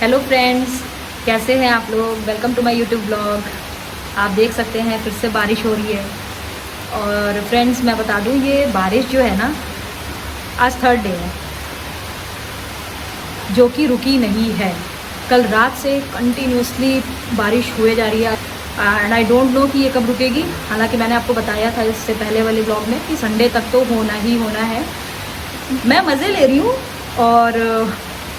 Hello friends, कैसे हैं आप लोग। Welcome to my YouTube blog. आप देख सकते हैं फिर से बारिश हो रही है। और फ्रेंड्स मैं बता दूं, ये बारिश जो है ना, आज थर्ड डे है जो कि रुकी नहीं है। कल रात से कंटिन्यूसली बारिश हुए जा रही है एंड आई डोंट नो कि ये कब रुकेगी। हालांकि मैंने आपको बताया था इससे पहले वाले ब्लॉग में कि संडे तक तो होना ही होना है। मैं मज़े ले रही हूँ और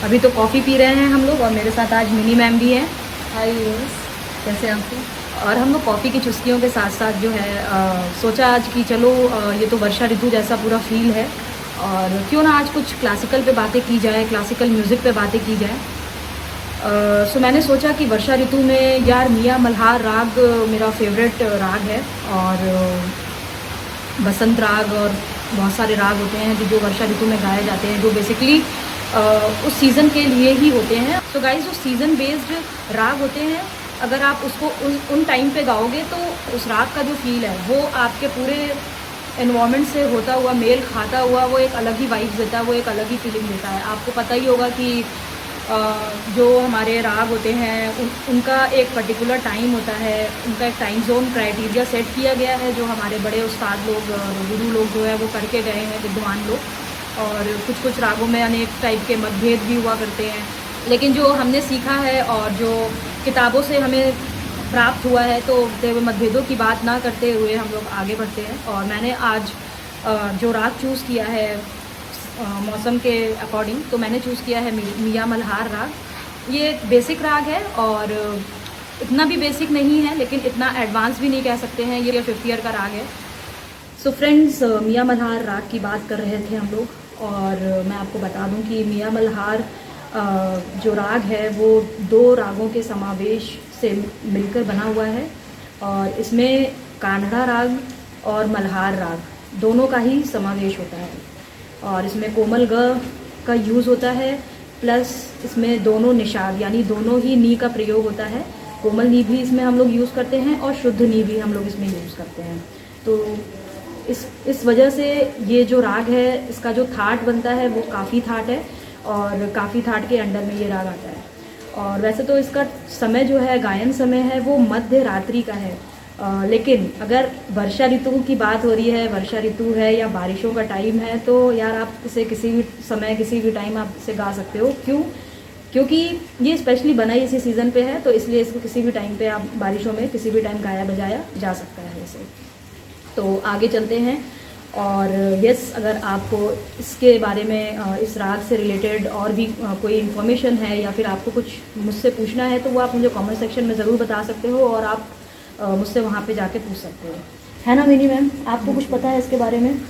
अभी तो कॉफ़ी पी रहे हैं हम लोग, और मेरे साथ आज मिनी मैम भी हैं। हाय व्यूअर्स, कैसे हैं आप? और हम लोग कॉफ़ी की चुस्कियों के साथ साथ जो है सोचा आज कि चलो ये तो वर्षा ऋतु जैसा पूरा फील है, और क्यों ना आज कुछ क्लासिकल पे बातें की जाए, क्लासिकल म्यूज़िक पे बातें की जाए। सो मैंने सोचा कि वर्षा ऋतु में यार मियाँ मल्हार राग मेरा फेवरेट राग है, और बसंत राग और बहुत सारे राग होते हैं जो वर्षा ऋतु में गाए जाते हैं, जो बेसिकली उस सीज़न के लिए ही होते हैं। तो गाइस, जो सीज़न बेस्ड राग होते हैं, अगर आप उसको उन टाइम पे गाओगे तो उस राग का जो फील है वो आपके पूरे एनवायरनमेंट से होता हुआ, मेल खाता हुआ, वो एक अलग ही वाइब्स देता है, वो एक अलग ही फीलिंग देता है। आपको पता ही होगा कि जो हमारे राग होते हैं उनका एक पर्टिकुलर टाइम होता है, उनका एक टाइम जोन क्राइटेरिया सेट किया गया है, जो हमारे बड़े उस्ताद लोग, गुरु लोग जो है वो करके गए हैं, विद्वान लोग। और कुछ कुछ रागों में अनेक टाइप के मतभेद भी हुआ करते हैं, लेकिन जो हमने सीखा है और जो किताबों से हमें प्राप्त हुआ है, तो मतभेदों की बात ना करते हुए हम लोग आगे बढ़ते हैं। और मैंने आज जो राग चूज़ किया है मौसम के अकॉर्डिंग, तो मैंने चूज़ किया है मियाँ मल्हार राग। ये बेसिक राग है और इतना भी बेसिक नहीं है, लेकिन इतना एडवांस भी नहीं कह सकते हैं। ये 5th ईयर का राग है। सो फ्रेंड्स, मियाँ मल्हार राग की बात कर रहे थे हम लोग, और मैं आपको बता दूं कि मियाँ मल्हार जो राग है वो 2 रागों के समावेश से मिलकर बना हुआ है, और इसमें कान्हड़ा राग और मल्हार राग दोनों का ही समावेश होता है। और इसमें कोमल ग का यूज़ होता है, प्लस इसमें दोनों निषाद यानी दोनों ही नी का प्रयोग होता है। कोमल नी भी इसमें हम लोग यूज़ करते हैं और शुद्ध नी भी हम लोग इसमें यूज़ करते हैं। तो इस वजह से ये जो राग है, इसका जो थाट बनता है वो काफ़ी थाट है, और काफ़ी थाट के अंडर में ये राग आता है। और वैसे तो इसका समय जो है, गायन समय है, वो मध्य रात्रि का है। लेकिन अगर वर्षा ऋतु की बात हो रही है, वर्षा ऋतु है या बारिशों का टाइम है, तो यार आप इसे किसी भी समय, किसी भी टाइम आप इसे गा सकते हो। क्यों? क्योंकि ये स्पेशली बना ही इसी सीज़न पे है, तो इसलिए इसको किसी भी टाइम पे आप बारिशों में किसी भी टाइम गाया बजाया जा सकता है इसे। तो आगे चलते हैं। और यस, अगर आपको इसके बारे में, इस राग से रिलेटेड और भी कोई इन्फॉर्मेशन है, या फिर आपको कुछ मुझसे पूछना है, तो वो आप मुझे कमेंट सेक्शन में ज़रूर बता सकते हो, और आप मुझसे वहाँ पे जाके पूछ सकते हो। है ना मिनी मैम, आपको कुछ पता है इसके बारे में?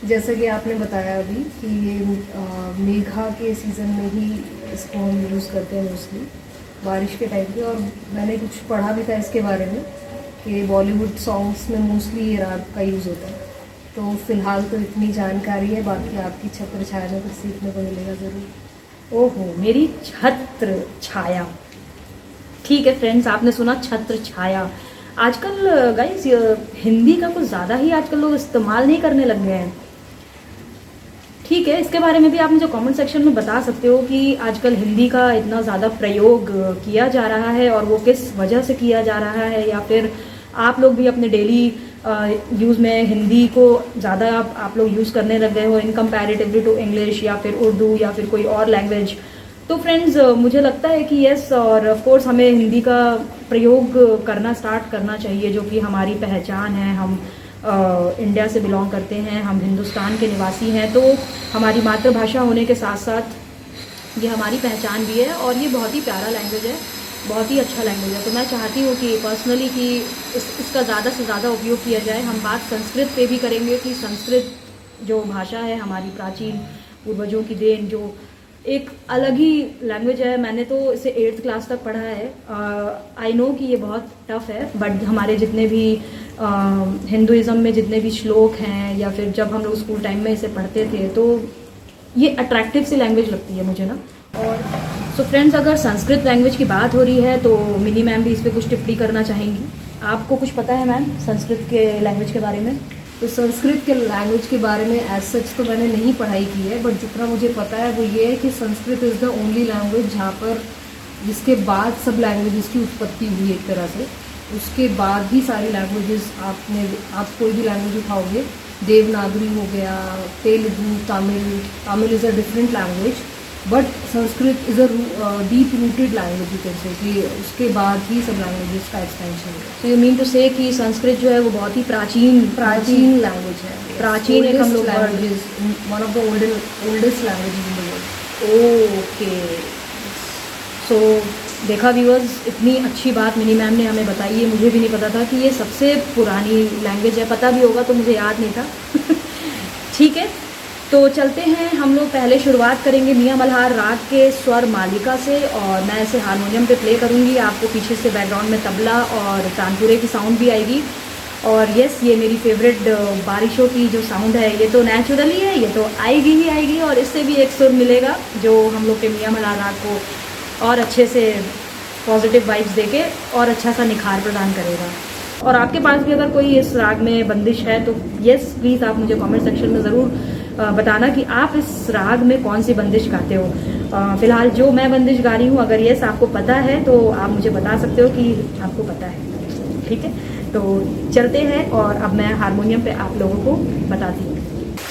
जैसा कि आपने बताया अभी कि ये मेघा के सीज़न में ही इसको हम यूज़ करते हैं मोस्टली, बारिश के टाइम पे। और मैंने कुछ पढ़ा भी था इसके बारे में कि बॉलीवुड सॉन्ग्स में मोस्टली ये राग का यूज़ होता है। तो फ़िलहाल तो इतनी जानकारी है, बाकी आपकी छत्र छाया में कुछ सीखने को मिलेगा ज़रूर। ओहो, मेरी छत्र छाया। ठीक है फ्रेंड्स, आपने सुना छत्र छाया। आजकल गाइस हिंदी का कुछ ज़्यादा ही आजकल लोग इस्तेमाल नहीं करने लग गए हैं। ठीक है, इसके बारे में भी आप मुझे कमेंट सेक्शन में बता सकते हो कि आजकल हिंदी का इतना ज़्यादा प्रयोग किया जा रहा है, और वो किस वजह से किया जा रहा है, या फिर आप लोग भी अपने डेली यूज़ में हिंदी को ज़्यादा आप लोग यूज़ करने लग गए हो इन कंपैरेटिवली टू इंग्लिश या फिर उर्दू या फिर कोई और लैंग्वेज। तो फ्रेंड्स मुझे लगता है कि यस, और ऑफ कोर्स हमें हिंदी का प्रयोग करना स्टार्ट करना चाहिए, जो कि हमारी पहचान है। हम इंडिया से बिलोंग करते हैं, हम हिंदुस्तान के निवासी हैं, तो हमारी मातृभाषा होने के साथ साथ ये हमारी पहचान भी है, और ये बहुत ही प्यारा लैंग्वेज है, बहुत ही अच्छा लैंग्वेज है। तो मैं चाहती हूँ कि पर्सनली कि इसका ज़्यादा से ज़्यादा उपयोग किया जाए। हम बात संस्कृत पे भी करेंगे कि संस्कृत जो भाषा है हमारी प्राचीन पूर्वजों की देन, जो एक अलग ही लैंग्वेज है। मैंने तो इसे 8th क्लास तक पढ़ा है। आई नो कि ये बहुत टफ है, बट हमारे जितने भी हिंदुज़म में जितने भी श्लोक हैं, या फिर जब हम लोग स्कूल टाइम में इसे पढ़ते थे, तो ये अट्रैक्टिव सी लैंग्वेज लगती है मुझे ना। और सो फ्रेंड्स, अगर संस्कृत लैंग्वेज की बात हो रही है, तो मिनी मैम भी इस पर कुछ टिप्पणी करना चाहेंगी। आपको कुछ पता है मैम संस्कृत के लैंग्वेज के बारे में? तो संस्कृत के लैंग्वेज के बारे में एज सच तो मैंने नहीं पढ़ाई की है, बट जितना मुझे पता है वो ये है कि Sanskrit is the only language जहाँ पर जिसके बाद सब लैंग्वेजेस की उत्पत्ति हुई एक तरह से। उसके बाद ही सारी लैंग्वेजेस आप कोई भी लैंग्वेज उठाओगे, देवनागरी हो गया, Telugu, Tamil is a different language, but Sanskrit is a deep rooted language you can say, कि उसके बाद ही सब लैंग्वेजेस का एक्सपेंशन है। तो यू मीन टू से कि संस्कृत जो है वो बहुत ही प्राचीन लैंग्वेज है, प्राचीन एक हम लोग languages, one of the oldest languages in the world. Okay, so देखा व्यूअर्स, इतनी अच्छी बात मिनी मैम ने हमें बताई है, मुझे भी नहीं पता था कि ये सबसे पुरानी लैंग्वेज है, पता भी होगा तो मुझे याद नहीं था। ठीक है, तो चलते हैं हम लोग। पहले शुरुआत करेंगे मियाँ मल्हार राग के स्वर मालिका से, और मैं इसे हारमोनियम पे प्ले करूँगी। आपको पीछे से बैकग्राउंड में तबला और तानपुरे की साउंड भी आएगी। और यस, ये मेरी फेवरेट बारिशों की जो साउंड है, ये तो नेचुरली है, ये तो आएगी ही आएगी, और इससे भी एक सुर मिलेगा जो हम लोग के मियाँ मल्हार राग को और अच्छे से पॉजिटिव वाइब्स देके और अच्छा सा निखार प्रदान करेगा। और आपके पास भी अगर कोई इस राग में बंदिश है तो यस प्लीज़ आप मुझे कमेंट सेक्शन में ज़रूर बताना कि आप इस राग में कौन सी बंदिश गाते हो। फ़िलहाल जो मैं बंदिश गा रही हूँ, अगर यस आपको पता है तो आप मुझे बता सकते हो कि आपको पता है। ठीक है, तो चलते हैं और अब मैं हारमोनियम पे आप लोगों को बताती हूँ।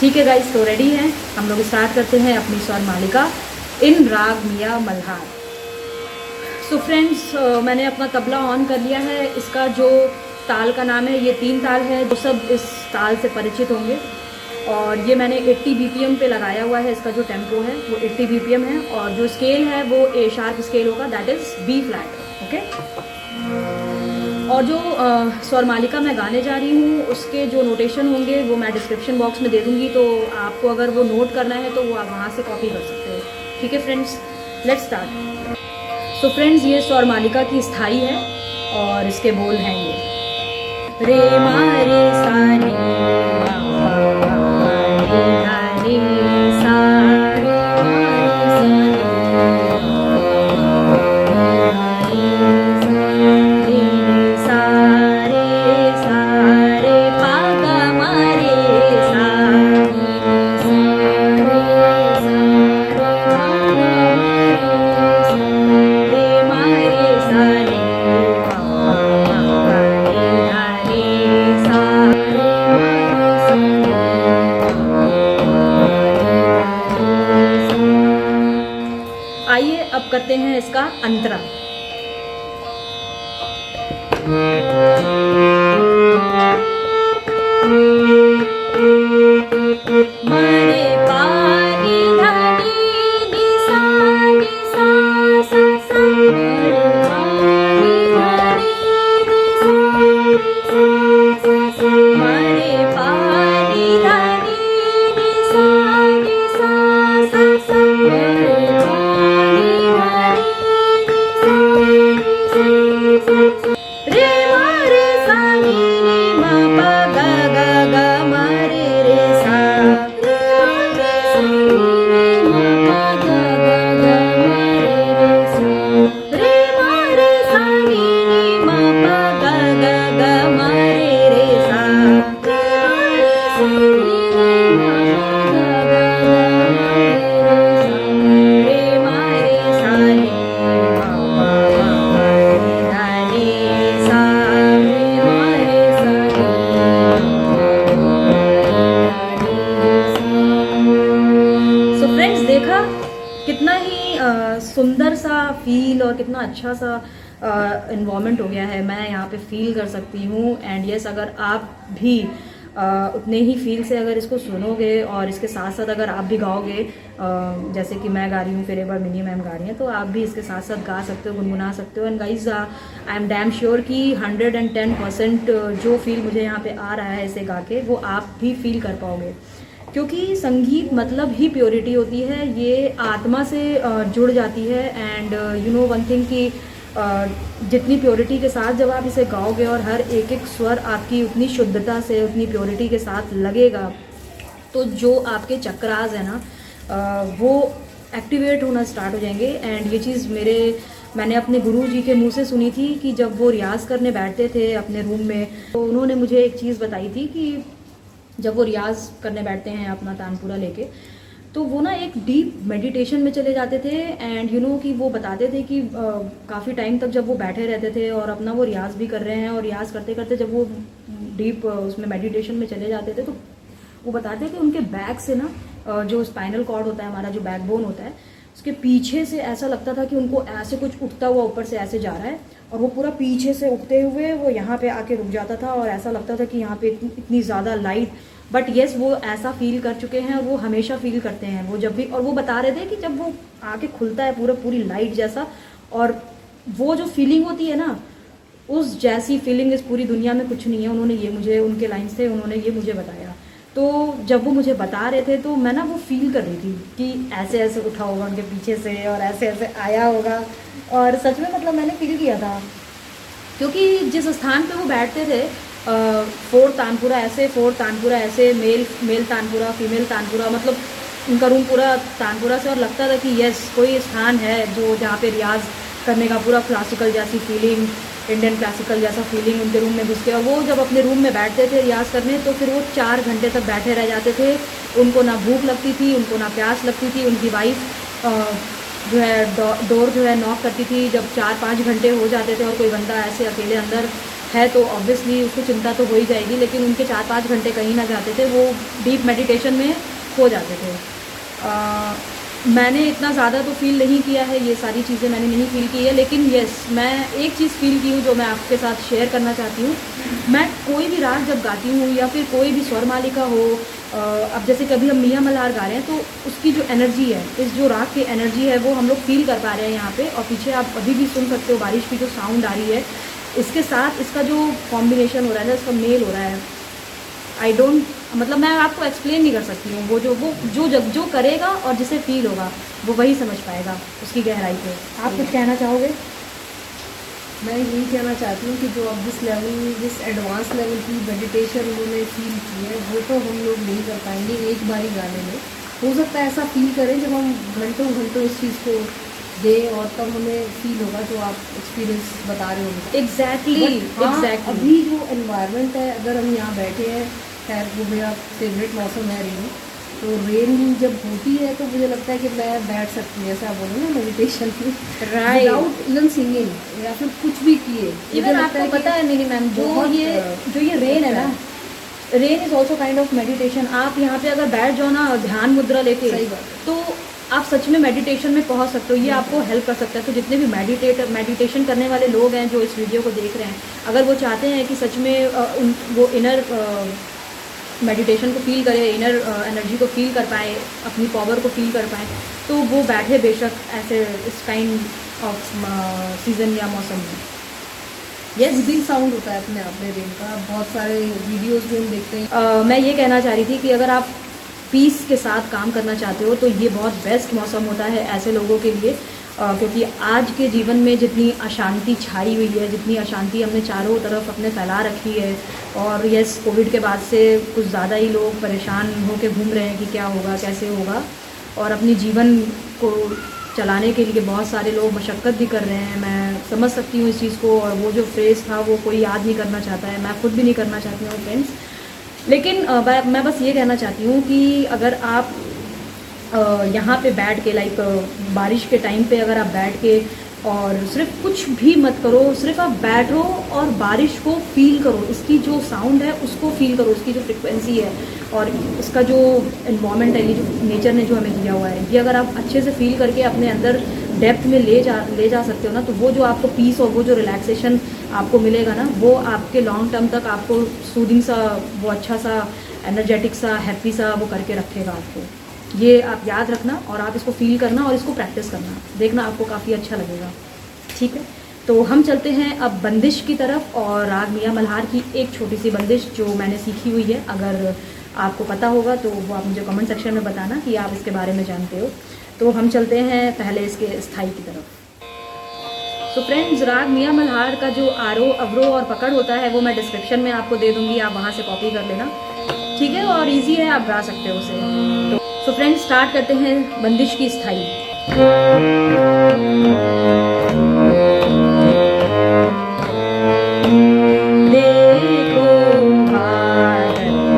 ठीक है गाइस, तो रेडी हैं, हम लोग स्टार्ट करते हैं अपनी स्वर मालिका इन राग मियाँ मल्हार। सो फ्रेंड्स, मैंने अपना तबला ऑन कर लिया है। इसका जो ताल का नाम है, ये 3 ताल है, जो सब इस ताल से परिचित होंगे। और ये मैंने 80 BPM पे लगाया हुआ है। इसका जो टेम्पो है वो 80 BPM है, और जो स्केल है वो A शार्प स्केल होगा, that is B flat. Okay, और जो स्वर मालिका मैं गाने जा रही हूँ उसके जो नोटेशन होंगे वो मैं डिस्क्रिप्शन बॉक्स में दे दूँगी, तो आपको अगर वो नोट करना है तो वो आप वहाँ से कॉपी कर सकते हो। ठीक है फ्रेंड्स, लेट्स स्टार्ट। तो फ्रेंड्स, ये स्वर मालिका की स्थाई है और इसके बोल हैं ये रे मा रे सा रे मा रे सा रे सा रे सा रे पा गा मा रे सा आइए अब करते हैं इसका अंतरा। मरे पानी धनी नि सा नि सा सा सा, मरे पानी धनी नि सा नि सा सा सा, रे मा रे सा नि नि मा पा गा गा गा मा रे रे सा, रे मा रे सा नि नि मा पा गा गा गा मा रे रे सा, रे मा रे सा नि नि मा पा गा गा गा मा रे रे सा, रे मा रे सा नि नि मा पा गा गा गा मा रे रे सा, रे मा रे सा नि मा पा गा रे सा, रे मा रे सा नि। सो फ्रेंड्स, देखा कितना ही सुंदर सा फील और कितना अच्छा सा इन्वॉल्वमेंट हो गया है। मैं यहाँ पे फील कर सकती हूँ। एंड यस, अगर आप भी उतने ही फील से अगर इसको सुनोगे और इसके साथ साथ अगर आप भी गाओगे, जैसे कि मैं गा रही हूँ, फिर एक बार मिनी मैम गा रही हैं, तो आप भी इसके साथ साथ गा सकते हो, गुनगुना सकते हो। And guys, I am damn sure कि 110% जो फील मुझे यहाँ पे आ रहा है इसे गा के, वो आप भी फील कर पाओगे। क्योंकि संगीत मतलब ही प्योरिटी होती है, ये आत्मा से जुड़ जाती है। And you know one thing कि जितनी प्योरिटी के साथ जब आप इसे गाओगे और हर एक एक स्वर आपकी उतनी शुद्धता से, उतनी प्योरिटी के साथ लगेगा, तो जो आपके चक्रास है ना, वो एक्टिवेट होना स्टार्ट हो जाएंगे। एंड ये चीज़ मैंने अपने गुरु जी के मुंह से सुनी थी कि जब वो रियाज़ करने बैठते थे अपने रूम में, तो उन्होंने मुझे एक चीज़ बताई थी कि जब वो रियाज़ करने बैठते हैं अपना तानपुरा लेके, तो वो ना एक डीप मेडिटेशन में चले जाते थे। एंड कि वो बताते थे कि काफ़ी टाइम तक जब वो बैठे रहते थे और अपना वो रियाज़ भी कर रहे हैं, और रियाज़ करते करते जब वो डीप उसमें मेडिटेशन में चले जाते थे, तो वो बताते हैं कि उनके बैक से ना जो स्पाइनल कॉर्ड होता है, हमारा जो बैकबोन होता है, उसके पीछे से ऐसा लगता था कि उनको ऐसे कुछ उठता हुआ ऊपर से ऐसे जा रहा है, और वो पूरा पीछे से उठते हुए वो यहाँ पे आके रुक जाता था, और ऐसा लगता था कि यहाँ पे इतनी ज़्यादा लाइट। बट येस, वो ऐसा फील कर चुके हैं और वो हमेशा फील करते हैं वो जब भी। और वो बता रहे थे कि जब वो आके खुलता है पूरी लाइट जैसा, और वो जो फीलिंग होती है ना, उस जैसी फीलिंग इस पूरी दुनिया में कुछ नहीं है। उन्होंने ये मुझे, उनके लाइन्स थे, उन्होंने ये मुझे बताया। तो जब वो मुझे बता रहे थे तो मैं ना वो फील कर रही थी कि ऐसे ऐसे उठा होगा उनके पीछे से और ऐसे ऐसे आया होगा। और सच में मतलब मैंने फील किया था, क्योंकि जिस स्थान पे वो बैठते थे, 4 तानपुरा ऐसे, 4 तानपुरा ऐसे, मेल तानपुरा, फीमेल तानपुरा, मतलब उनका रूम पूरा तानपुरा से, और लगता था कि यस, कोई स्थान है जो जहाँ पे रियाज़ करने का पूरा क्लासिकल जैसी फीलिंग, इंडियन क्लासिकल जैसा फीलिंग उनके रूम में घुस के। और वो जब अपने रूम में बैठते थे रियाज़ करने, तो फिर वो 4 घंटे तक बैठे रह जाते थे। उनको ना भूख लगती थी, उनको ना प्यास लगती थी। उनकी वाइफ जो है डोर जो है नॉक करती थी जब 4-5 घंटे हो जाते थे, और कोई बंदा ऐसे अकेले अंदर है तो ऑब्वियसली उसको चिंता तो हो ही जाएगी, लेकिन उनके 4-5 घंटे कहीं ना जाते थे, वो डीप मेडिटेशन में खो जाते थे। मैंने इतना ज़्यादा तो फील नहीं किया है, ये सारी चीज़ें मैंने नहीं फील की है, लेकिन येस, मैं एक चीज़ फील की हूँ जो मैं आपके साथ शेयर करना चाहती हूँ। मैं कोई भी राग जब गाती हूँ, या फिर कोई भी स्वर मालिका हो, अब जैसे कभी हम मियाँ मल्हार गा रहे हैं, तो उसकी जो एनर्जी है, इस जो राग की एनर्जी है, वो हम लोग फील कर पा रहे हैं यहाँ पे। और पीछे आप अभी भी सुन सकते हो बारिश की जो साउंड आ रही है, इसके साथ इसका जो कॉम्बिनेशन हो रहा है ना, इसका मेल हो रहा है। आई डोंट, मतलब मैं आपको एक्सप्लेन नहीं कर सकती हूँ। वो जो करेगा और जिसे फील होगा वो वही समझ पाएगा उसकी गहराई को। आप कुछ कहना चाहोगे? मैं यही कहना चाहती हूँ कि जो अब जिस एडवांस लेवल की मेडिटेशन उन्होंने फील की है, वो तो हम लोग नहीं कर पाएंगे एक बारी गाने में। हो सकता है ऐसा फील करें जब हम घंटों घंटों इस चीज़ को दें, और तब हमें फील होगा जो आप एक्सपीरियंस बता रहे होंगे। एग्जैक्टली। अभी जो एनवायरनमेंट है, अगर हम यहाँ बैठे हैं, खैर वो मेरा फेवरेट मौसम है रेन, तो रेन जब होती है तो मुझे लगता है कि मैं बैठ सकती हूँ, ऐसा बोलो ना, मेडिटेशन की, विदाउट इवन सिंगिंग या फिर कुछ भी किए। इवन आपको पता है मेरी मैम, जो ये रेन है ना, rain is also kind of meditation. आप यहाँ पे अगर बैठ जाओ ना ध्यान मुद्रा लेके, तो आप सच में मेडिटेशन में पहुँच सकते हो। ये आपको हेल्प कर सकता है। तो जितने भी मेडिटेशन करने वाले लोग हैं जो इस वीडियो को देख रहे हैं, अगर वो चाहते हैं कि सच में वो इनर मेडिटेशन को फील करें, इनर एनर्जी को फील कर पाए, अपनी पावर को फील कर पाए, तो वो बैठे बेशक ऐसे इस काइंड ऑफ सीज़न या मौसम में। यस, दिल साउंड होता है अपने आप में रेन का। बहुत सारे वीडियोस भी हम देखते हैं। मैं ये कहना चाह रही थी कि अगर आप पीस के साथ काम करना चाहते हो तो ये बहुत बेस्ट मौसम होता है ऐसे लोगों के लिए, क्योंकि आज के जीवन में जितनी अशांति छाई हुई है, जितनी अशांति हमने चारों तरफ अपने फैला रखी है, और यस, कोविड के बाद से कुछ ज़्यादा ही लोग परेशान होकर घूम रहे हैं कि क्या होगा, कैसे होगा, और अपनी जीवन को चलाने के लिए बहुत सारे लोग मशक्क़त भी कर रहे हैं। मैं समझ सकती हूँ इस चीज़ को, और वो जो फ्रेज़ था वो कोई याद नहीं करना चाहता है, मैं खुद भी नहीं करना चाहती हूँ फ्रेंड्स। लेकिन मैं बस ये कहना चाहती हूँ कि अगर आप यहाँ पे बैठ के, लाइक बारिश के टाइम पे अगर आप बैठ के और सिर्फ कुछ भी मत करो, सिर्फ आप बैठो और बारिश को फील करो, इसकी जो साउंड है उसको फील करो, इसकी जो फ्रिक्वेंसी है और इसका जो इन्वायरमेंट है, ये जो नेचर ने जो हमें दिया हुआ है, ये अगर आप अच्छे से फील करके अपने अंदर डेप्थ में ले जा सकते हो ना, तो वो जो आपको पीस और वो जो रिलैक्सेशन आपको मिलेगा ना, वो आपके लॉन्ग टर्म तक आपको सूदिंग सा, वो अच्छा सा, एनर्जेटिक सा, हैप्पी सा वो करके रखेगा आपको। ये आप याद रखना और आप इसको फील करना और इसको प्रैक्टिस करना, देखना आपको काफ़ी अच्छा लगेगा। ठीक है, तो हम चलते हैं अब बंदिश की तरफ, और राग मियाँ मल्हार की एक छोटी सी बंदिश जो मैंने सीखी हुई है। अगर आपको पता होगा तो वो आप मुझे कमेंट सेक्शन में बताना कि आप इसके बारे में जानते हो। तो हम चलते हैं पहले इसके स्थाई की तरफ। तो फ्रेंड्स, राग मियाँ मल्हार का जो आरोह, अवरोह और पकड़ होता है वो मैं डिस्क्रिप्शन में आपको दे दूँगी, आप वहाँ से कॉपी कर लेना। ठीक है, और ईजी है, आप गा सकते हो उसे। तो फ्रेंड्स, स्टार्ट करते हैं बंदिश की स्थाई। देखो भारत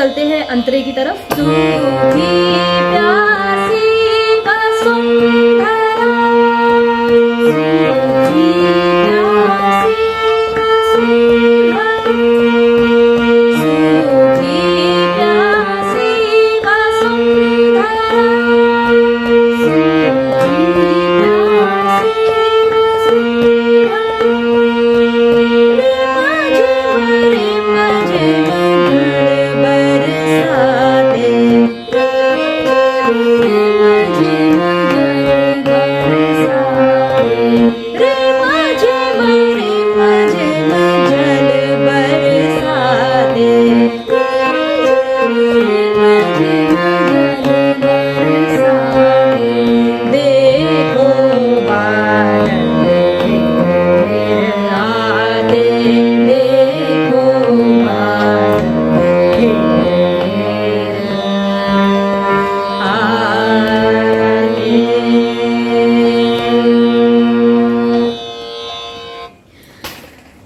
चलते हैं अंतरे की तरफ। सूखी प्यासी वसुंधरा, सूखी प्यासी वसुंधरा, सूखी प्यासी वसुंधरा,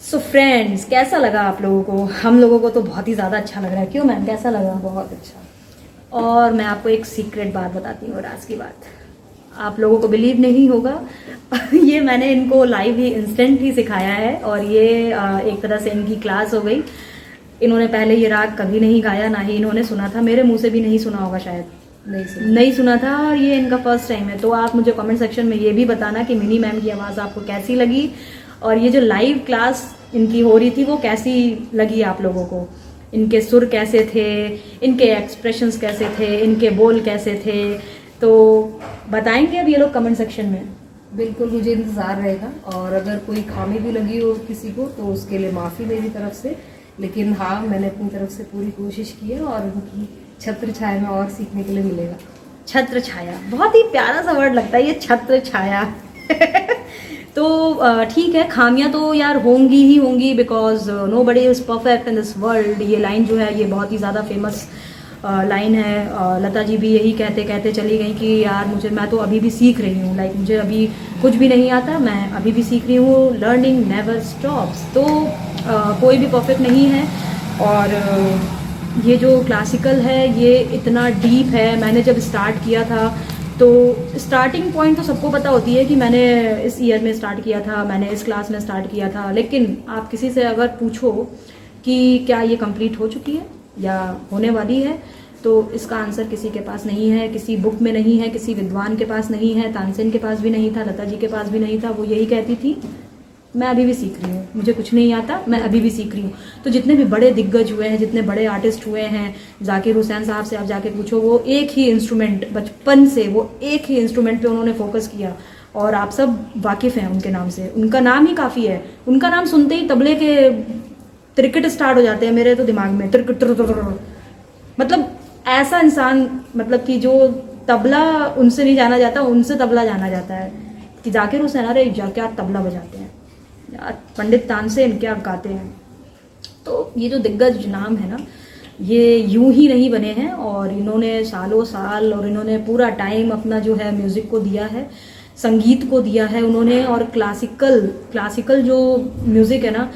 सो फ्रेंड्स, कैसा लगा आप लोगों को? हम लोगों को तो बहुत ही ज़्यादा अच्छा लग रहा है। क्यों मैम, कैसा लगा? बहुत अच्छा। और मैं आपको एक सीक्रेट बात बताती हूँ, राज की बात। आप लोगों को बिलीव नहीं होगा ये मैंने इनको लाइव ही इंस्टेंट ही सिखाया है, और ये एक तरह से इनकी क्लास हो गई। इन्होंने पहले ये राग कभी नहीं गाया, ना ही इन्होंने सुना था, मेरे मुंह से भी नहीं सुना होगा शायद, नहीं सुना था, और ये इनका फर्स्ट टाइम है। तो आप मुझे कमेंट सेक्शन में ये भी बताना कि मिनी मैम की आवाज़ आपको कैसी लगी, और ये जो लाइव क्लास इनकी हो रही थी वो कैसी लगी आप लोगों को। इनके सुर कैसे थे, इनके एक्सप्रेशंस कैसे थे, इनके बोल कैसे थे, तो बताएंगे अब ये लोग कमेंट सेक्शन में। बिल्कुल, मुझे इंतज़ार रहेगा। और अगर कोई खामी भी लगी हो किसी को तो उसके लिए माफ़ी मेरी तरफ से। लेकिन हाँ, मैंने अपनी तरफ से पूरी कोशिश की है, और उनकी छत्र छाया में और सीखने के लिए मिलेगा। छत्र छाया, बहुत ही प्यारा सा वर्ड लगता है ये, छत्र छाया तो ठीक है, खामियां तो यार होंगी ही होंगी, because nobody is perfect in this world. ये लाइन जो है ये बहुत ही ज़्यादा फेमस लाइन है। लता जी भी यही कहते कहते चली गई कि यार मैं तो अभी भी सीख रही हूँ, लाइक मुझे अभी कुछ भी नहीं आता, मैं अभी भी सीख रही हूँ। Learning never stops. तो कोई भी परफेक्ट नहीं है, और ये जो क्लासिकल है ये इतना डीप है। मैंने जब स्टार्ट किया था तो स्टार्टिंग पॉइंट तो सबको पता होती है कि मैंने इस ईयर में स्टार्ट किया था, मैंने इस क्लास में स्टार्ट किया था, लेकिन आप किसी से अगर पूछो कि क्या ये कंप्लीट हो चुकी है या होने वाली है, तो इसका आंसर किसी के पास नहीं है, किसी बुक में नहीं है, किसी विद्वान के पास नहीं है, तानसेन के पास भी नहीं था, लता जी के पास भी नहीं था। वो यही कहती थी मैं अभी भी सीख रही हूँ, मुझे कुछ नहीं आता, मैं अभी भी सीख रही हूँ। तो जितने भी बड़े दिग्गज हुए हैं, जितने बड़े आर्टिस्ट हुए हैं, जाकिर हुसैन साहब से आप जाके पूछो, वो एक ही इंस्ट्रूमेंट, बचपन से वो एक ही इंस्ट्रूमेंट पे उन्होंने फोकस किया, और आप सब वाकिफ़ हैं उनके नाम से। उनका नाम ही काफ़ी है, उनका नाम सुनते ही तबले के त्रिकट स्टार्ट हो जाते हैं मेरे तो दिमाग में, त्रिकट। मतलब ऐसा इंसान, मतलब कि जो तबला उनसे नहीं जाना जाता, उनसे तबला जाना जाता है कि जाकिर हुसैन, अरे क्या तबला बजाते हैं यार, पंडित तानसेन क्या गाते हैं। तो ये जो दिग्गज नाम है ना, ये यूं ही नहीं बने हैं, और इन्होंने सालों साल, और इन्होंने पूरा टाइम अपना जो है म्यूज़िक को दिया है, संगीत को दिया है उन्होंने। और क्लासिकल जो म्यूज़िक है ना,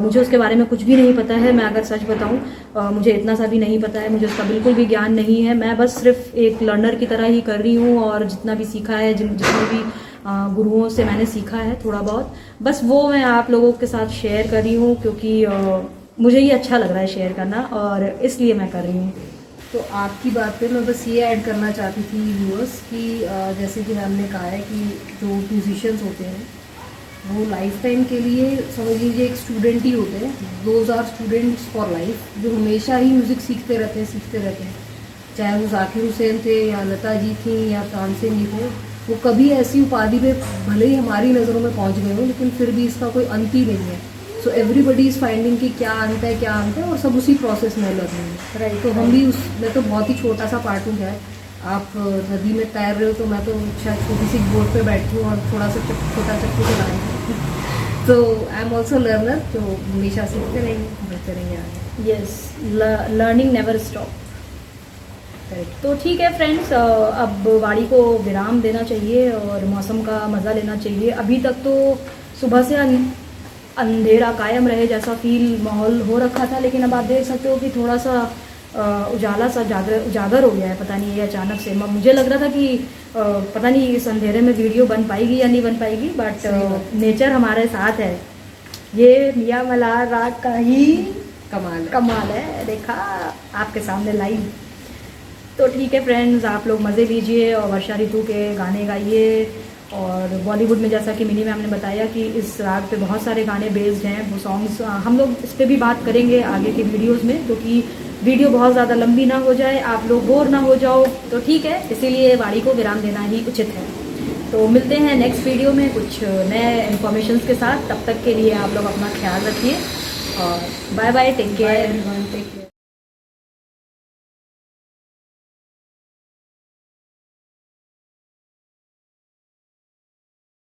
मुझे उसके बारे में कुछ भी नहीं पता है। मैं अगर सच बताऊं, मुझे इतना सा भी नहीं पता है, मुझे उसका बिल्कुल भी ज्ञान नहीं है। मैं बस सिर्फ एक लर्नर की तरह ही कर रही हूँ, और जितना भी सीखा है, जितने भी गुरुओं से मैंने सीखा है थोड़ा बहुत, बस वो मैं आप लोगों के साथ शेयर कर रही हूँ, क्योंकि मुझे ये अच्छा लग रहा है शेयर करना, और इसलिए मैं कर रही हूँ। तो आपकी बात पे मैं बस ये ऐड करना चाहती थी व्यूअर्स कि जैसे कि मैम ने कहा है कि जो म्यूजिशियंस होते हैं वो लाइफ टाइम के लिए, समझ लीजिए, एक स्टूडेंट ही होते हैं। Those are students for life, जो हमेशा ही म्यूज़िक सीखते रहते हैं। चाहे वो जाकिर हुसैन थे, या लता जी थी, या तानसेन जी थे। वो कभी ऐसी उपाधि पे भले ही हमारी नज़रों में पहुंच गए हों, लेकिन फिर भी इसका कोई अंत ही नहीं है। सो एवरीबडी इज़ फाइंडिंग कि क्या अंत है, और सब उसी प्रोसेस में लग रहे हैं। राइट। तो हम भी मैं तो बहुत ही छोटा सा पार्ट हूँ। क्या है, आप नदी में तैर रहे हो, तो मैं तो शायद छोटी सी बोट पे बैठी हूँ और थोड़ा सा छोटा चक्कू चला रही हूँ। तो आई एम ऑल्सो लर्नर, तो हमेशा सीखते रहेंगे, बढ़ते रहेंगे आगे। Yes, learning never stop. तो ठीक है फ्रेंड्स, अब वाड़ी को विराम देना चाहिए और मौसम का मज़ा लेना चाहिए। अभी तक तो सुबह से अंधेरा कायम रहे जैसा फील माहौल हो रखा था, लेकिन अब आप देख सकते हो कि थोड़ा सा उजाला सा उजागर हो गया है, पता नहीं ये अचानक से। मुझे लग रहा था कि पता नहीं इस अंधेरे में वीडियो बन पाएगी या नहीं बन पाएगी, बट नेचर हमारे साथ है। ये मियाँ मल्हार राग का ही कमाल है, देखा आपके सामने लाइव। तो ठीक है फ्रेंड्स, आप लोग मज़े लीजिए और वर्षा ऋतु के गाने गाइए। और बॉलीवुड में जैसा कि मिनी मैम ने बताया कि इस राग पे बहुत सारे गाने बेस्ड हैं, वो सॉन्ग्स हम लोग इस पर भी बात करेंगे आगे के वीडियोस में, क्योंकि वीडियो बहुत ज़्यादा लंबी ना हो जाए, आप लोग बोर ना हो जाओ, तो ठीक है, इसीलिए वाणी को विराम देना ही उचित है। तो मिलते हैं नेक्स्ट वीडियो में कुछ नए इन्फॉर्मेशंस के साथ। तब तक के लिए आप लोग अपना ख्याल रखिए और बाय बाय, टेक केयर।